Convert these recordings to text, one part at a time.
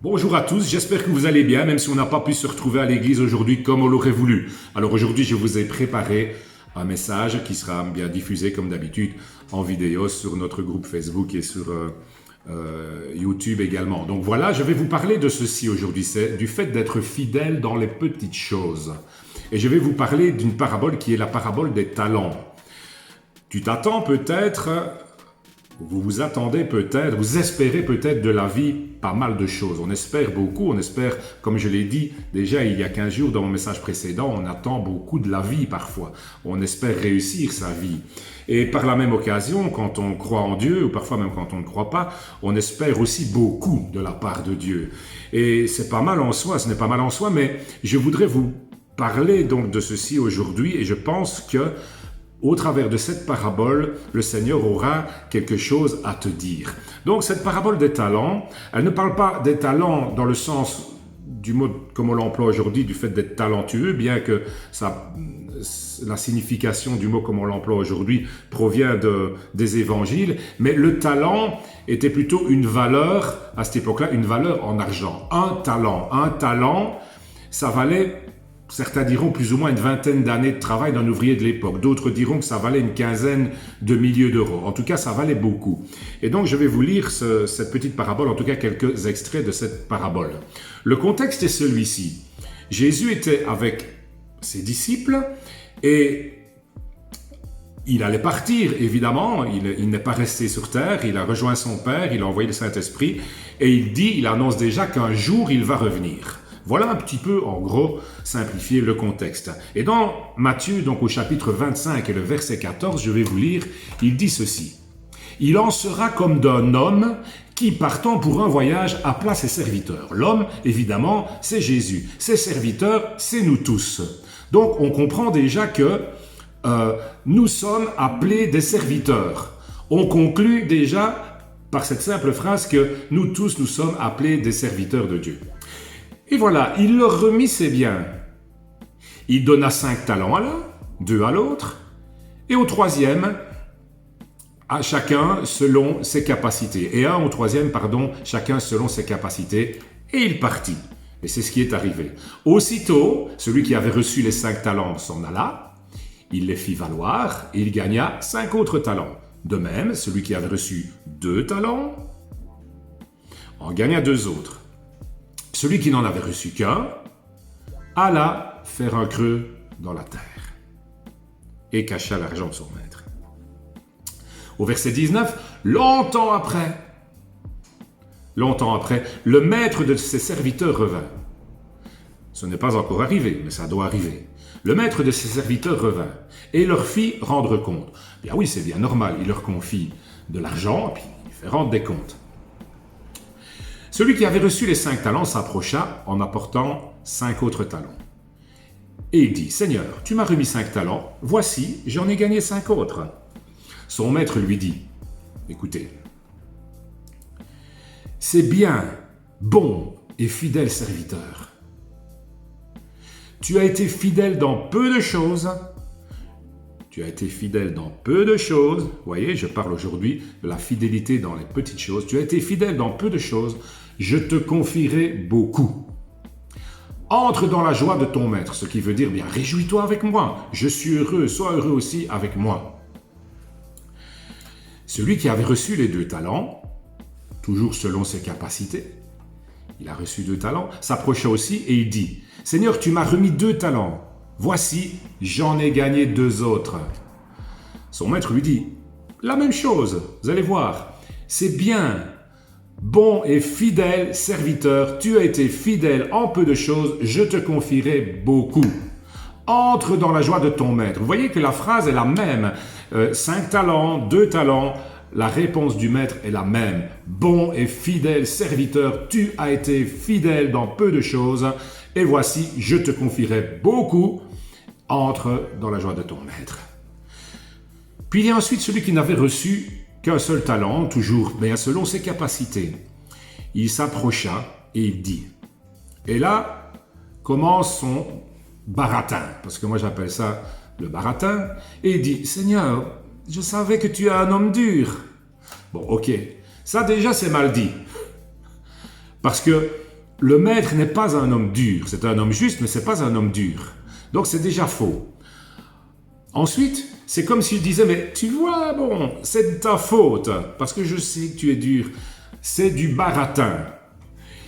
Bonjour à tous, j'espère que vous allez bien, même si on n'a pas pu se retrouver à l'église aujourd'hui comme on l'aurait voulu. Alors aujourd'hui, je vous ai préparé un message qui sera bien diffusé comme d'habitude en vidéo sur notre groupe Facebook et sur YouTube également. Donc voilà, je vais vous parler de ceci aujourd'hui, c'est du fait d'être fidèle dans les petites choses. Et je vais vous parler d'une parabole qui est la parabole des talents. Tu t'attends peut-être... Vous vous attendez peut-être, vous espérez peut-être de la vie pas mal de choses. On espère beaucoup, on espère, comme je l'ai dit déjà il y a 15 jours dans mon message précédent, on attend beaucoup de la vie parfois. On espère réussir sa vie. Et par la même occasion, quand on croit en Dieu, ou parfois même quand on ne croit pas, on espère aussi beaucoup de la part de Dieu. Et c'est pas mal en soi, ce n'est pas mal en soi, mais je voudrais vous parler donc de ceci aujourd'hui et je pense que au travers de cette parabole, le Seigneur aura quelque chose à te dire. Donc cette parabole des talents, elle ne parle pas des talents dans le sens du mot comme on l'emploie aujourd'hui, du fait d'être talentueux, bien que la signification du mot comme on l'emploie aujourd'hui provient des évangiles, mais le talent était plutôt une valeur, à cette époque-là, une valeur en argent. Un talent, ça valait... Certains diront plus ou moins une vingtaine d'années de travail d'un ouvrier de l'époque. D'autres diront que ça valait une quinzaine de milliers d'euros. En tout cas, ça valait beaucoup. Et donc, je vais vous lire cette petite parabole, en tout cas quelques extraits de cette parabole. Le contexte est celui-ci. Jésus était avec ses disciples et il allait partir, évidemment. Il n'est pas resté sur terre. Il a rejoint son Père, il a envoyé le Saint-Esprit et il annonce déjà qu'un jour, il va revenir. Voilà un petit peu, en gros, simplifier le contexte. Et dans Matthieu, donc au chapitre 25 et le verset 14, je vais vous lire, il dit ceci. « Il en sera comme d'un homme qui, partant pour un voyage, appela ses serviteurs. » L'homme, évidemment, c'est Jésus. Ses serviteurs, c'est nous tous. Donc, on comprend déjà que nous sommes appelés des serviteurs. On conclut déjà par cette simple phrase que nous tous, nous sommes appelés des serviteurs de Dieu. Et voilà, il leur remit ses biens. Il donna 5 talents à l'un, 2 à l'autre, et au troisième, à chacun selon ses capacités. Et un au troisième, chacun selon ses capacités. Et il partit. Et c'est ce qui est arrivé. Aussitôt, celui qui avait reçu les 5 talents s'en alla, il les fit valoir, et il gagna 5 autres talents. De même, celui qui avait reçu 2 talents en gagna 2 autres. Celui qui n'en avait reçu qu'un alla faire un creux dans la terre et cacha l'argent de son maître. Au verset 19, longtemps après, le maître de ses serviteurs revint. Ce n'est pas encore arrivé, mais ça doit arriver. Le maître de ses serviteurs revint et leur fit rendre compte. Bien oui, c'est bien normal, il leur confie de l'argent, puis il fait rendre des comptes. Celui qui avait reçu les 5 talents s'approcha en apportant 5 autres talents. Et il dit, « Seigneur, tu m'as remis 5 talents, voici, j'en ai gagné 5 autres. » Son maître lui dit, « Écoutez, c'est bien, bon et fidèle serviteur. Tu as été fidèle dans peu de choses. Vous voyez, je parle aujourd'hui de la fidélité dans les petites choses. Tu as été fidèle dans peu de choses. Je te confierai beaucoup. Entre dans la joie de ton maître, ce qui veut dire bien, réjouis-toi avec moi. Je suis heureux, sois heureux aussi avec moi. Celui qui avait reçu les 2 talents, toujours selon ses capacités, il a reçu 2 talents, s'approcha aussi et il dit, « Seigneur, tu m'as remis 2 talents. Voici, j'en ai gagné 2 autres. » Son maître lui dit, « La même chose, vous allez voir, c'est bien. Bon et fidèle serviteur, tu as été fidèle en peu de choses, je te confierai beaucoup. Entre dans la joie de ton maître. » Vous voyez que la phrase est la même. 5 talents, 2 talents, la réponse du maître est la même. Bon et fidèle serviteur, tu as été fidèle dans peu de choses, et voici, je te confierai beaucoup. Entre dans la joie de ton maître. Puis il y a ensuite celui qui n'avait reçu qu'un seul talent, toujours bien selon ses capacités. Il s'approcha et il dit, et là commence son baratin, parce que moi j'appelle ça le baratin, et il dit, « Seigneur, je savais que tu es un homme dur. » Bon, ok, ça déjà c'est mal dit, parce que le maître n'est pas un homme dur. C'est un homme juste, mais ce n'est pas un homme dur. Donc c'est déjà faux. Ensuite, c'est comme s'il disait, mais tu vois, bon, c'est de ta faute, parce que je sais que tu es dur. C'est du baratin.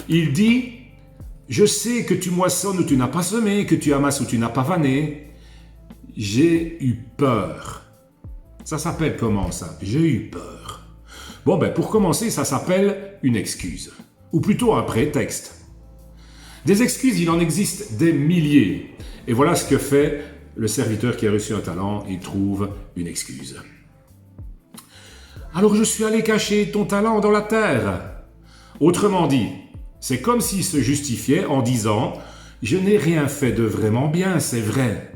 Il dit, je sais que tu moissonnes où tu n'as pas semé, que tu amasses où tu n'as pas vanné. J'ai eu peur. Ça s'appelle comment ça? J'ai eu peur. Bon, ben pour commencer, ça s'appelle une excuse. Ou plutôt un prétexte. Des excuses, il en existe des milliers. Et voilà ce que fait le serviteur qui a reçu un talent. Il trouve une excuse. Alors je suis allé cacher ton talent dans la terre. Autrement dit, c'est comme s'il se justifiait en disant « Je n'ai rien fait de vraiment bien, c'est vrai.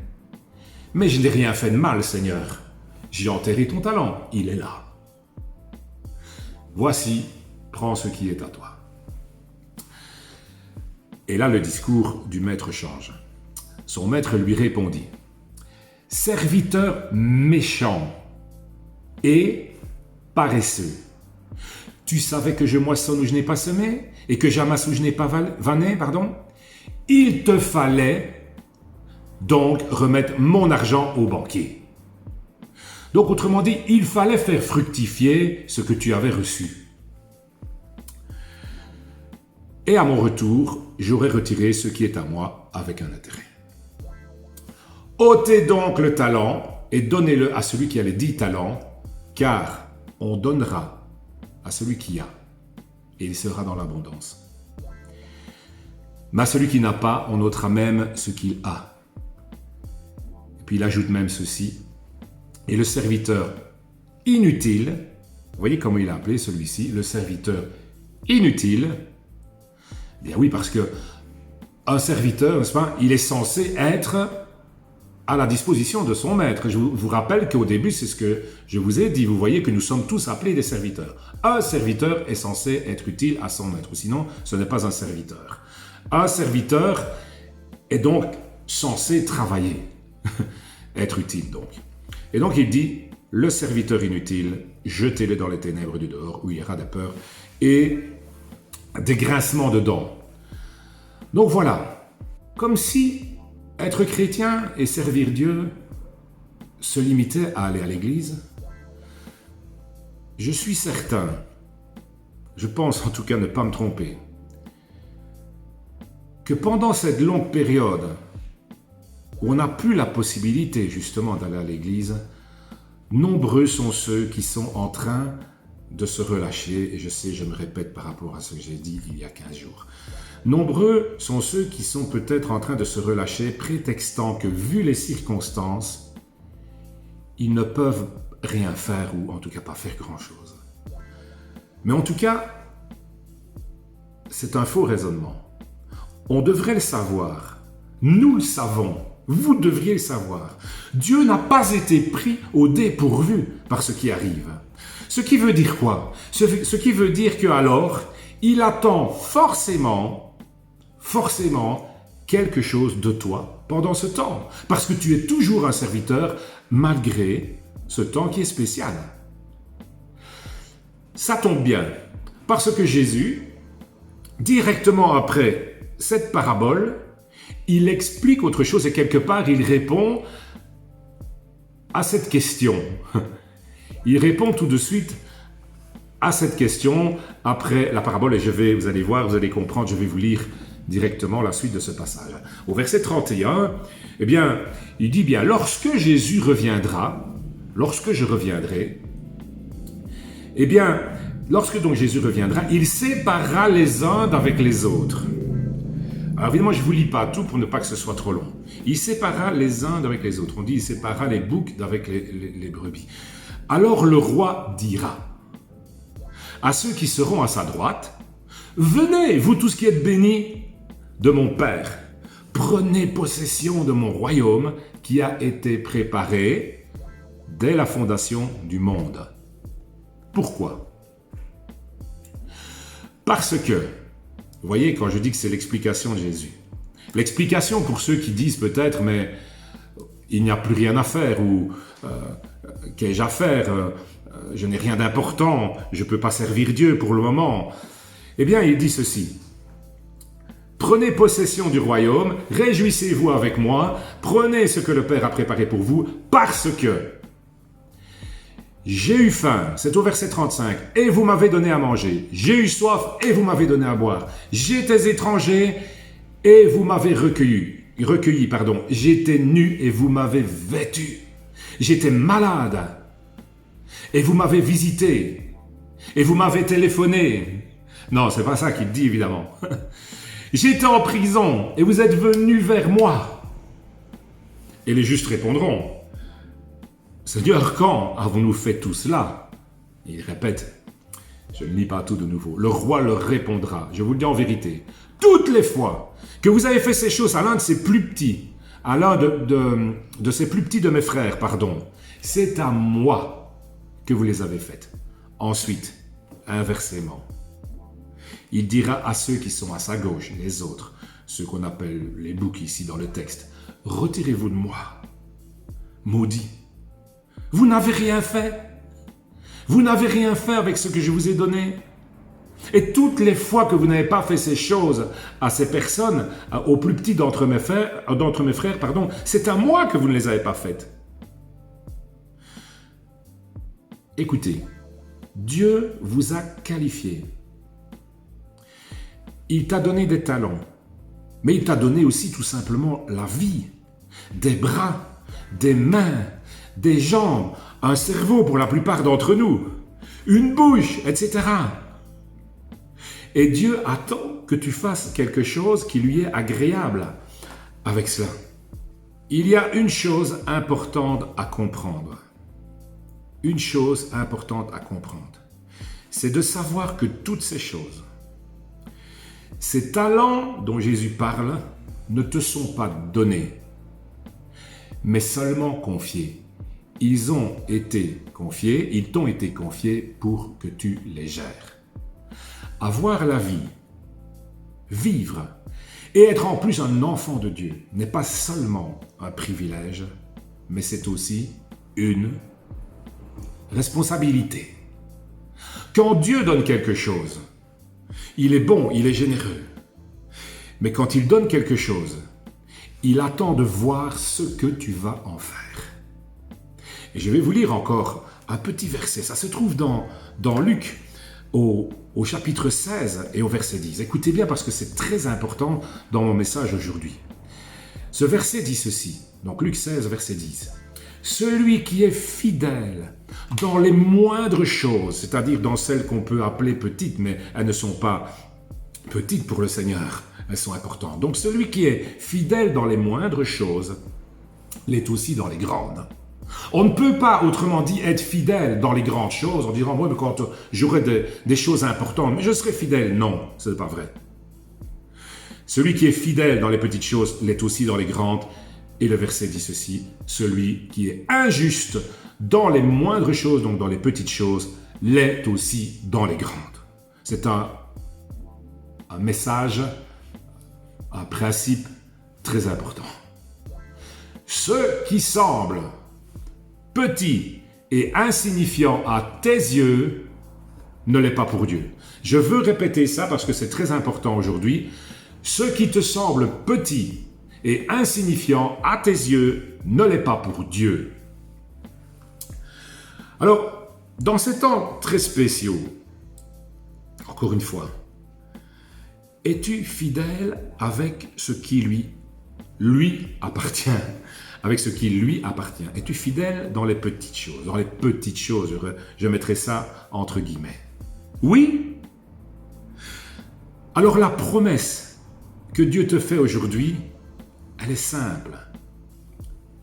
Mais je n'ai rien fait de mal, Seigneur. J'ai enterré ton talent, il est là. Voici, prends ce qui est à toi. » Et là, le discours du maître change. Son maître lui répondit « Serviteur méchant et paresseux, tu savais que je moissonne où je n'ai pas semé et que j'amasse où je n'ai pas vanné, pardon. Il te fallait donc remettre mon argent au banquier. » Donc, autrement dit, il fallait faire fructifier ce que tu avais reçu. Et à mon retour, j'aurai retiré ce qui est à moi avec un intérêt. Ôtez donc le talent et donnez-le à celui qui a les 10 talents, car on donnera à celui qui a, et il sera dans l'abondance. Mais à celui qui n'a pas, on ôtera même ce qu'il a. Et puis il ajoute même ceci, et le serviteur inutile, vous voyez comment il a appelé celui-ci, le serviteur inutile. Bien oui, parce que un serviteur, n'est-ce pas, il est censé être à la disposition de son maître. Je vous rappelle qu'au début, c'est ce que je vous ai dit. Vous voyez que nous sommes tous appelés des serviteurs. Un serviteur est censé être utile à son maître, sinon ce n'est pas un serviteur. Un serviteur est donc censé travailler, être utile donc. Et donc il dit, le serviteur inutile, jetez-le dans les ténèbres du dehors, où il y aura des peurs et des grincements de dents. Donc voilà, comme si être chrétien et servir Dieu se limitait à aller à l'église. Je suis certain, je pense en tout cas ne pas me tromper, que pendant cette longue période où on n'a plus la possibilité justement d'aller à l'église, nombreux sont ceux qui sont en train de se relâcher, et je sais, je me répète par rapport à ce que j'ai dit il y a 15 jours. Nombreux sont ceux qui sont peut-être en train de se relâcher, prétextant que, vu les circonstances, ils ne peuvent rien faire, ou en tout cas pas faire grand-chose. Mais en tout cas, c'est un faux raisonnement. On devrait le savoir. Nous le savons. Vous devriez le savoir. Dieu n'a pas été pris au dépourvu par ce qui arrive. Ce qui veut dire quoi? Ce qui veut dire que alors, il attend forcément quelque chose de toi pendant ce temps. Parce que tu es toujours un serviteur malgré ce temps qui est spécial. Ça tombe bien, parce que Jésus, directement après cette parabole, il explique autre chose et quelque part, il répond à cette question. Il répond tout de suite à cette question après la parabole et vous allez voir, vous allez comprendre, je vais vous lire directement la suite de ce passage. Au verset 31, eh bien, il dit bien, lorsque Jésus reviendra, lorsque je reviendrai, eh bien, lorsque donc Jésus reviendra, il séparera les uns d'avec les autres. Alors évidemment, je ne vous lis pas tout pour ne pas que ce soit trop long. Il séparera les uns d'avec les autres. On dit il séparera les boucs d'avec les brebis. Alors le roi dira à ceux qui seront à sa droite, « Venez, vous tous qui êtes bénis de mon Père, prenez possession de mon royaume qui a été préparé dès la fondation du monde. » Pourquoi? Parce que, vous voyez, quand je dis que c'est l'explication de Jésus, l'explication pour ceux qui disent peut-être, mais il n'y a plus rien à faire, ou qu'ai-je à faire, je n'ai rien d'important, je ne peux pas servir Dieu pour le moment. Eh bien, il dit ceci, Prenez possession du royaume, réjouissez-vous avec moi, prenez ce que le Père a préparé pour vous, parce que j'ai eu faim, c'est au verset 35, et vous m'avez donné à manger. J'ai eu soif, et vous m'avez donné à boire. J'étais étranger, et vous m'avez recueilli. J'étais nu, et vous m'avez vêtu. J'étais malade, et vous m'avez visité. Et vous m'avez téléphoné. Non, c'est pas ça qu'il dit, évidemment. J'étais en prison, et vous êtes venus vers moi. Et les justes répondront, Seigneur, quand avons-nous fait tout cela? Il répète, je ne lis pas tout de nouveau. Le roi leur répondra, je vous le dis en vérité, toutes les fois que vous avez fait ces choses à l'un de ces plus petits, à l'un de ces plus petits de mes frères, c'est à moi que vous les avez faites. Ensuite, inversement, il dira à ceux qui sont à sa gauche, les autres, ceux qu'on appelle les boucs ici dans le texte, retirez-vous de moi, maudits. Vous n'avez rien fait. Vous n'avez rien fait avec ce que je vous ai donné. Et toutes les fois que vous n'avez pas fait ces choses à ces personnes, aux plus petits d'entre mes frères, c'est à moi que vous ne les avez pas faites. Écoutez, Dieu vous a qualifié. Il t'a donné des talents, mais il t'a donné aussi tout simplement la vie, des bras, des mains, des jambes, un cerveau pour la plupart d'entre nous, une bouche, etc. Et Dieu attend que tu fasses quelque chose qui lui est agréable avec cela. Il y a une chose importante à comprendre. Une chose importante à comprendre. C'est de savoir que toutes ces choses, ces talents dont Jésus parle, ne te sont pas donnés, mais seulement confiés. Ils t'ont été confiés pour que tu les gères. Avoir la vie, vivre et être en plus un enfant de Dieu n'est pas seulement un privilège, mais c'est aussi une responsabilité. Quand Dieu donne quelque chose, il est bon, il est généreux. Mais quand il donne quelque chose, il attend de voir ce que tu vas en faire. Et je vais vous lire encore un petit verset. Ça se trouve dans Luc, au chapitre 16 et au verset 10. Écoutez bien parce que c'est très important dans mon message aujourd'hui. Ce verset dit ceci. Donc Luc 16, verset 10. Celui qui est fidèle dans les moindres choses, c'est-à-dire dans celles qu'on peut appeler petites, mais elles ne sont pas petites pour le Seigneur, elles sont importantes. Donc celui qui est fidèle dans les moindres choses, l'est aussi dans les grandes. On ne peut pas, autrement dit, être fidèle dans les grandes choses en disant, moi, quand j'aurai des choses importantes, mais je serai fidèle. Non, ce n'est pas vrai. Celui qui est fidèle dans les petites choses l'est aussi dans les grandes. Et le verset dit ceci, celui qui est injuste dans les moindres choses, donc dans les petites choses, l'est aussi dans les grandes. C'est un message, un principe très important. Ce qui semble petit et insignifiant à tes yeux ne l'est pas pour Dieu. Je veux répéter ça parce que c'est très important aujourd'hui. Ce qui te semble petit et insignifiant à tes yeux ne l'est pas pour Dieu. Alors, dans ces temps très spéciaux, encore une fois, es-tu fidèle avec ce qui lui appartient? Avec ce qui lui appartient. Es-tu fidèle dans les petites choses? Dans les petites choses, je mettrai ça entre guillemets. Oui? Alors la promesse que Dieu te fait aujourd'hui, elle est simple.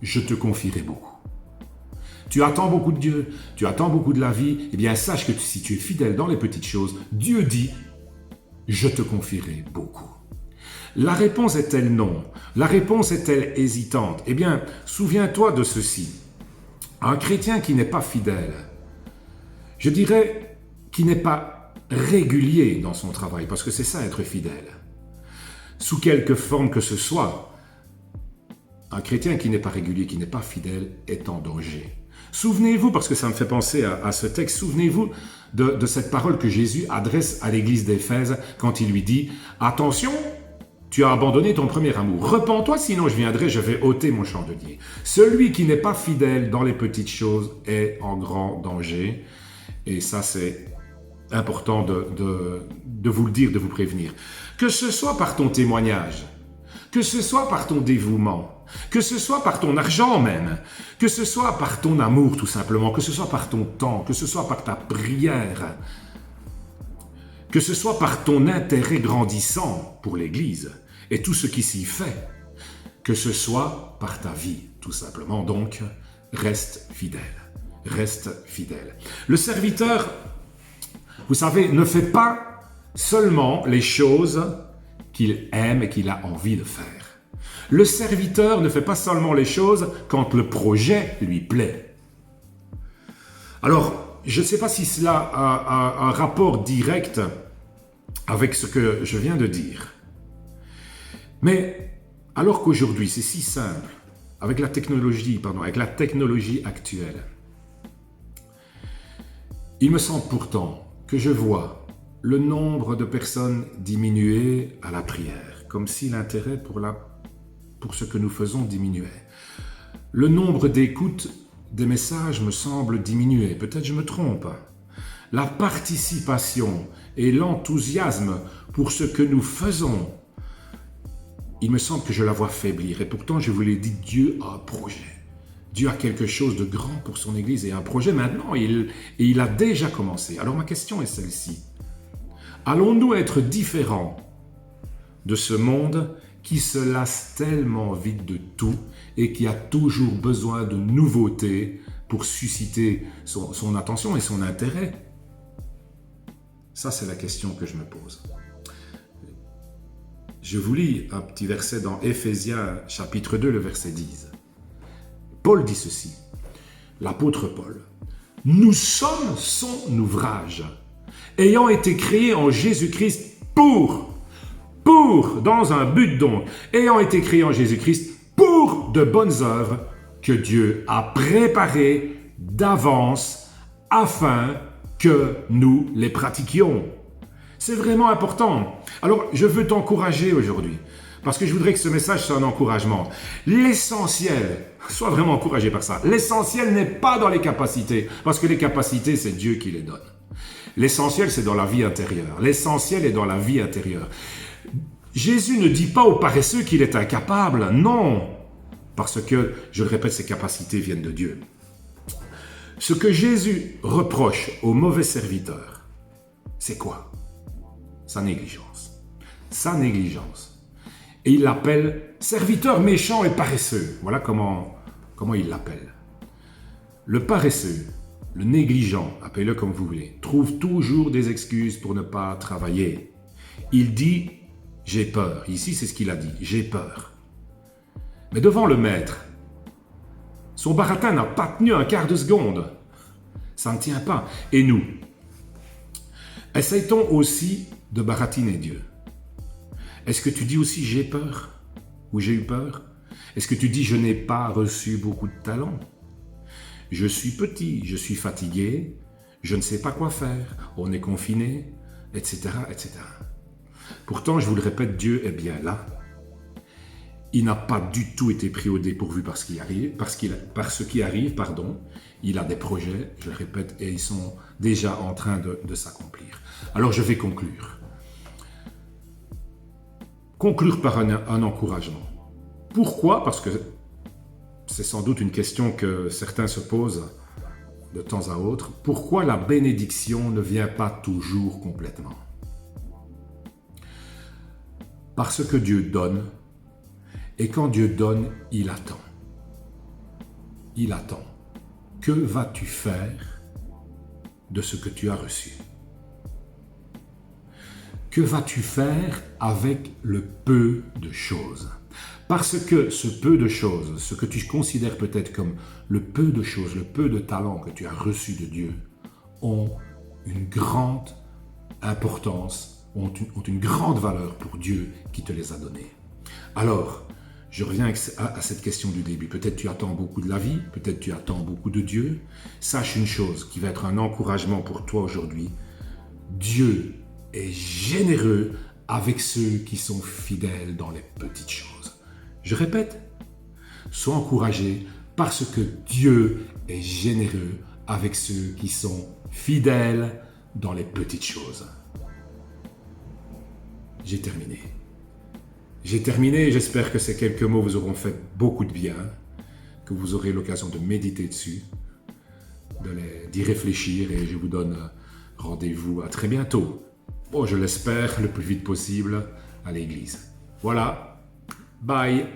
Je te confierai beaucoup. Tu attends beaucoup de Dieu, tu attends beaucoup de la vie, eh bien sache que si tu es fidèle dans les petites choses, Dieu dit, je te confierai beaucoup. La réponse est-elle non? La réponse est-elle hésitante? Eh bien, souviens-toi de ceci. Un chrétien qui n'est pas fidèle, je dirais qu'il n'est pas régulier dans son travail, parce que c'est ça être fidèle. Sous quelque forme que ce soit, un chrétien qui n'est pas régulier, qui n'est pas fidèle, est en danger. Souvenez-vous, parce que ça me fait penser à ce texte, souvenez-vous de cette parole que Jésus adresse à l'église d'Éphèse quand il lui dit « Attention, Tu as abandonné ton premier amour. Repens-toi, sinon je viendrai, je vais ôter mon chandelier. Celui qui n'est pas fidèle dans les petites choses est en grand danger. Et ça, c'est important de vous le dire, de vous prévenir. Que ce soit par ton témoignage, que ce soit par ton dévouement, que ce soit par ton argent même, que ce soit par ton amour tout simplement, que ce soit par ton temps, que ce soit par ta prière, que ce soit par ton intérêt grandissant pour l'Église et tout ce qui s'y fait, que ce soit par ta vie tout simplement. Donc, reste fidèle, reste fidèle. Le serviteur, vous savez, ne fait pas seulement les choses qu'il aime et qu'il a envie de faire. Le serviteur ne fait pas seulement les choses quand le projet lui plaît. Alors, je ne sais pas si cela a un rapport direct avec ce que je viens de dire. Mais alors qu'aujourd'hui, c'est si simple, avec la technologie actuelle, il me semble pourtant que je vois le nombre de personnes diminuer à la prière, comme si l'intérêt pour ce que nous faisons diminuait. Le nombre d'écoutes des messages me semble diminuer, peut-être je me trompe. La participation et l'enthousiasme pour ce que nous faisons, il me semble que je la vois faiblir. Et pourtant, je vous l'ai dit, Dieu a un projet. Dieu a quelque chose de grand pour son Église et un projet maintenant, et il a déjà commencé. Alors ma question est celle-ci. Allons-nous être différents de ce monde qui se lasse tellement vite de tout et qui a toujours besoin de nouveautés pour susciter son attention et son intérêt? Ça, c'est la question que je me pose. Je vous lis un petit verset dans Éphésiens chapitre 2, le verset 10. Paul dit ceci, l'apôtre Paul. « Nous sommes son ouvrage, ayant été créés en Jésus-Christ dans un but donc, ayant été créés en Jésus-Christ pour de bonnes œuvres que Dieu a préparées d'avance afin que nous les pratiquions. » C'est vraiment important. Alors, je veux t'encourager aujourd'hui, parce que je voudrais que ce message soit un encouragement. L'essentiel, sois vraiment encouragé par ça, l'essentiel n'est pas dans les capacités, parce que les capacités, c'est Dieu qui les donne. L'essentiel, c'est dans la vie intérieure. L'essentiel est dans la vie intérieure. Jésus ne dit pas aux paresseux qu'il est incapable, non, parce que, je le répète, ses capacités viennent de Dieu. Ce que Jésus reproche aux mauvais serviteurs, c'est quoi? Sa négligence. Sa négligence. Et il l'appelle serviteur méchant et paresseux. Voilà comment il l'appelle. Le paresseux, le négligent, appelez-le comme vous voulez, trouve toujours des excuses pour ne pas travailler. Il dit « j'ai peur ». Ici, c'est ce qu'il a dit, « j'ai peur ». Mais devant le maître, son baratin n'a pas tenu un quart de seconde. Ça ne tient pas. Et nous, essaye-t-on aussi de baratiner Dieu? Est-ce que tu dis aussi « j'ai peur » ou « j'ai eu peur » ? Est-ce que tu dis « je n'ai pas reçu beaucoup de talent » ? Je suis petit, je suis fatigué, je ne sais pas quoi faire, on est confiné, etc., etc. Pourtant, je vous le répète, Dieu est bien là. Il n'a pas du tout été pris au dépourvu par ce qui arrive. Il a des projets, je le répète, et ils sont déjà en train de s'accomplir. Alors, je vais conclure. Conclure par un encouragement. Pourquoi ? Parce que c'est sans doute une question que certains se posent de temps à autre. Pourquoi la bénédiction ne vient pas toujours complètement ? Parce que Dieu donne, et quand Dieu donne, il attend. Il attend. Que vas-tu faire de ce que tu as reçu ? Que vas-tu faire avec le peu de choses ? Parce que ce peu de choses, ce que tu considères peut-être comme le peu de choses, le peu de talent que tu as reçu de Dieu, ont une grande importance, ont une grande valeur pour Dieu qui te les a donnés. Alors, je reviens à cette question du début. Peut-être tu attends beaucoup de la vie, peut-être tu attends beaucoup de Dieu. Sache une chose qui va être un encouragement pour toi aujourd'hui. Dieu est généreux avec ceux qui sont fidèles dans les petites choses. Je répète, sois encouragé parce que Dieu est généreux avec ceux qui sont fidèles dans les petites choses. J'ai terminé. J'espère que ces quelques mots vous auront fait beaucoup de bien, que vous aurez l'occasion de méditer dessus, d'y réfléchir et je vous donne rendez-vous à très bientôt. Bon, je l'espère le plus vite possible à l'église. Voilà, bye.